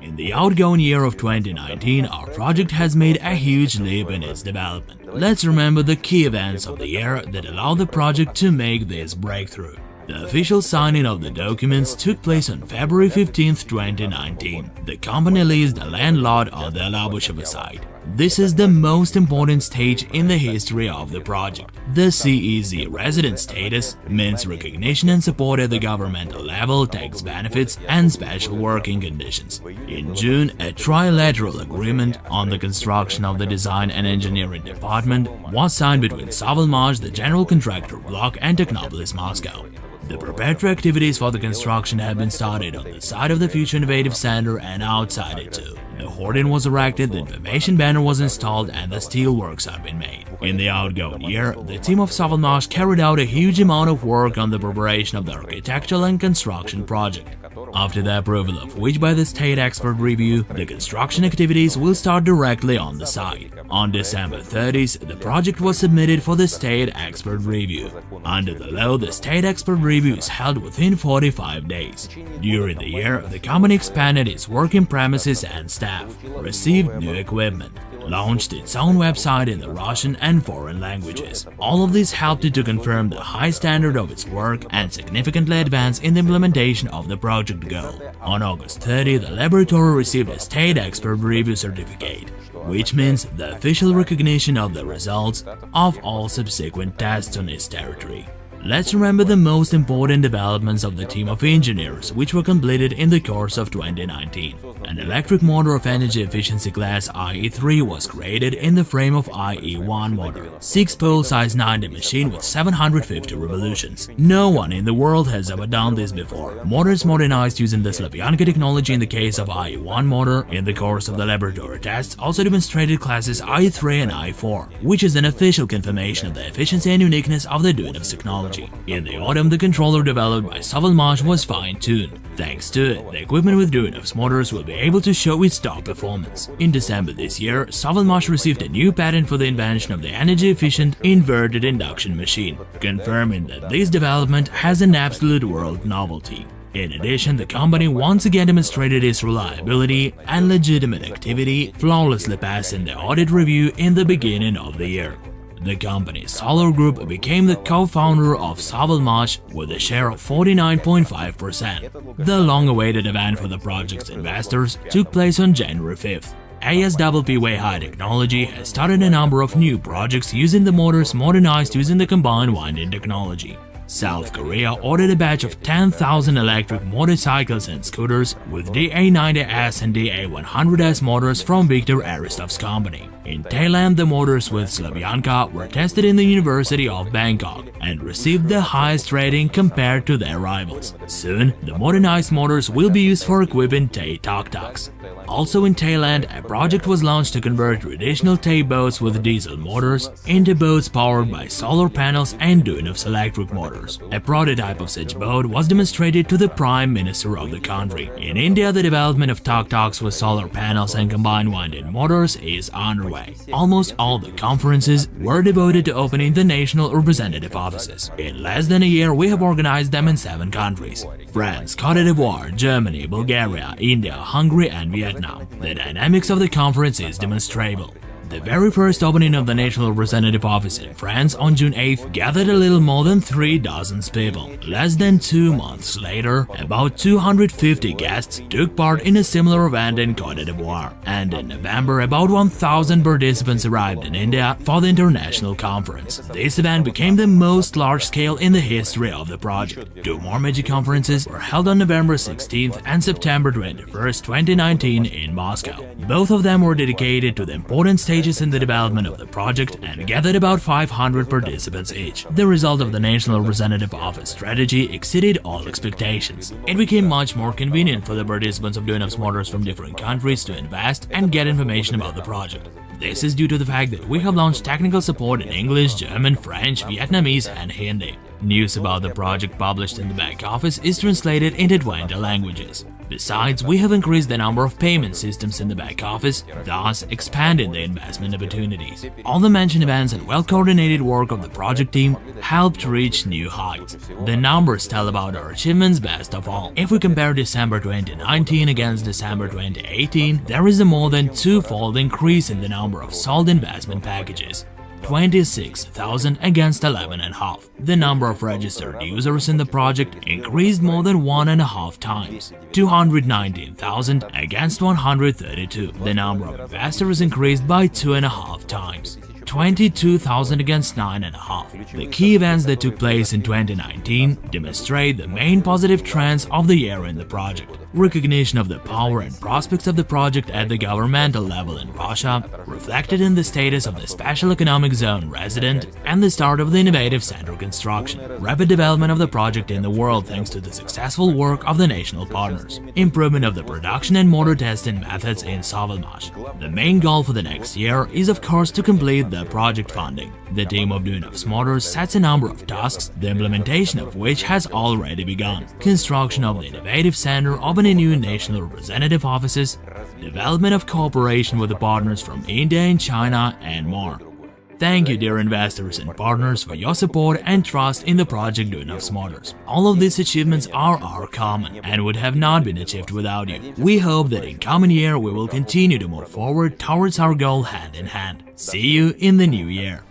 In the outgoing year of 2019, our project has made a huge leap in its development. Let's remember the key events of the year that allowed the project to make this breakthrough. The official signing of the documents took place on February 15, 2019. The company leased a land lot on the Alabushevo site. This is the most important stage in the history of the project. The CEZ resident status means recognition and support at the governmental level, tax benefits, and special working conditions. In June, a trilateral agreement on the construction of the design and engineering department was signed between SovElMash, the general contractor block, and Technopolis, Moscow. The preparatory activities for the construction have been started on the site of the Future Innovative Center and outside it too. The hoarding was erected, the information banner was installed, and the steel works have been made. In the outgoing year, the team of SovElMash carried out a huge amount of work on the preparation of the architectural and construction project. After the approval of which by the State Expert Review, the construction activities will start directly on the site. On December 30th, the project was submitted for the State Expert Review. Under the law, the State Expert Review is held within 45 days. During the year, the company expanded its working premises and staff, received new equipment, launched its own website in the Russian and foreign languages. All of this helped it to confirm the high standard of its work and significantly advance in the implementation of the project goal. On August 30, the laboratory received a State Expert Review certificate, which means the official recognition of the results of all subsequent tests on its territory. Let's remember the most important developments of the team of engineers which were completed in the course of 2019. An electric motor of energy efficiency class IE3 was created in the frame of IE1 motor, 6-pole size 90 machine with 750 revolutions. No one in the world has ever done this before. Motors modernized using the Slavyanka technology in the case of IE1 motor. In the course of the laboratory tests also demonstrated classes IE3 and IE4, which is an official confirmation of the efficiency and uniqueness of the Duyunov technology. In the autumn, the controller developed by SovElMash was fine-tuned. Thanks to it, the equipment with Duyunov's motors will be able to show its top performance. In December this year, SovElMash received a new patent for the invention of the energy-efficient inverted induction machine, confirming that this development has an absolute world novelty. In addition, the company once again demonstrated its reliability and legitimate activity, flawlessly passing the audit review in the beginning of the year. The company Solar Group became the co-founder of SovElMash with a share of 49.5%. The long-awaited event for the project's investors took place on January 5th. ASWP High Technology has started a number of new projects using the motors modernized using the combined winding technology. South Korea ordered a batch of 10,000 electric motorcycles and scooters with DA90S and DA100S motors from Viktor Aristov's company. In Thailand, the motors with Slavyanka were tested in the University of Bangkok and received the highest rating compared to their rivals. Soon, the modernized motors will be used for equipping Thai tuk-tuks. Also in Thailand, a project was launched to convert traditional Thai boats with diesel motors into boats powered by solar panels and Duyunov's electric motors. A prototype of such boat was demonstrated to the Prime Minister of the country. In India, the development of tuk-tuks with solar panels and combined winding motors is underway. Almost all the conferences were devoted to opening the national representative offices. In less than a year, we have organized them in 7 countries: France, Cote d'Ivoire, Germany, Bulgaria, India, Hungary, and Vietnam. The dynamics of the conference is demonstrable. The very first opening of the National Representative Office in France on June 8th gathered a little more than 3 dozen people. Less than 2 months later, about 250 guests took part in a similar event in Cote d'Ivoire. And in November, about 1,000 participants arrived in India for the international conference. This event became the most large-scale in the history of the project. 2 more major conferences were held on November 16th and September 21st, 2019 in Moscow. Both of them were dedicated to the important stages in the development of the project and gathered about 500 participants each. The result of the National Representative Office strategy exceeded all expectations. It became much more convenient for the participants of Duyunov's motors from different countries to invest and get information about the project. This is due to the fact that we have launched technical support in English, German, French, Vietnamese, and Hindi. News about the project published in the back office is translated into 20 languages. Besides, we have increased the number of payment systems in the back office, thus expanding the investment opportunities. All the mentioned events and well-coordinated work of the project team helped reach new heights. The numbers tell about our achievements best of all. If we compare December 2019 against December 2018, there is a more than twofold increase in the number of sold investment packages. 26,000 against 11.5. The number of registered users in the project increased more than 1.5 times. 219,000 against 132. The number of investors increased by 2.5 times. 22,000 against 9.5. The key events that took place in 2019 demonstrate the main positive trends of the year in the project. Recognition of the power and prospects of the project at the governmental level in Russia, reflected in the status of the Special Economic Zone resident and the start of the Innovative Center construction. Rapid development of the project in the world thanks to the successful work of the national partners. Improvement of the production and motor testing methods in SovElMash. The main goal for the next year is of course to complete the project funding. The team of Duyunov's Motors sets a number of tasks, the implementation of which has already begun. Construction of the Innovative Center, opening new national representative offices, development of cooperation with the partners from India and China, and more. Thank you, dear investors and partners, for your support and trust in the project Duyunov's Motors. All of these achievements are our common and would have not been achieved without you. We hope that in coming year we will continue to move forward towards our goal hand in hand. See you in the new year.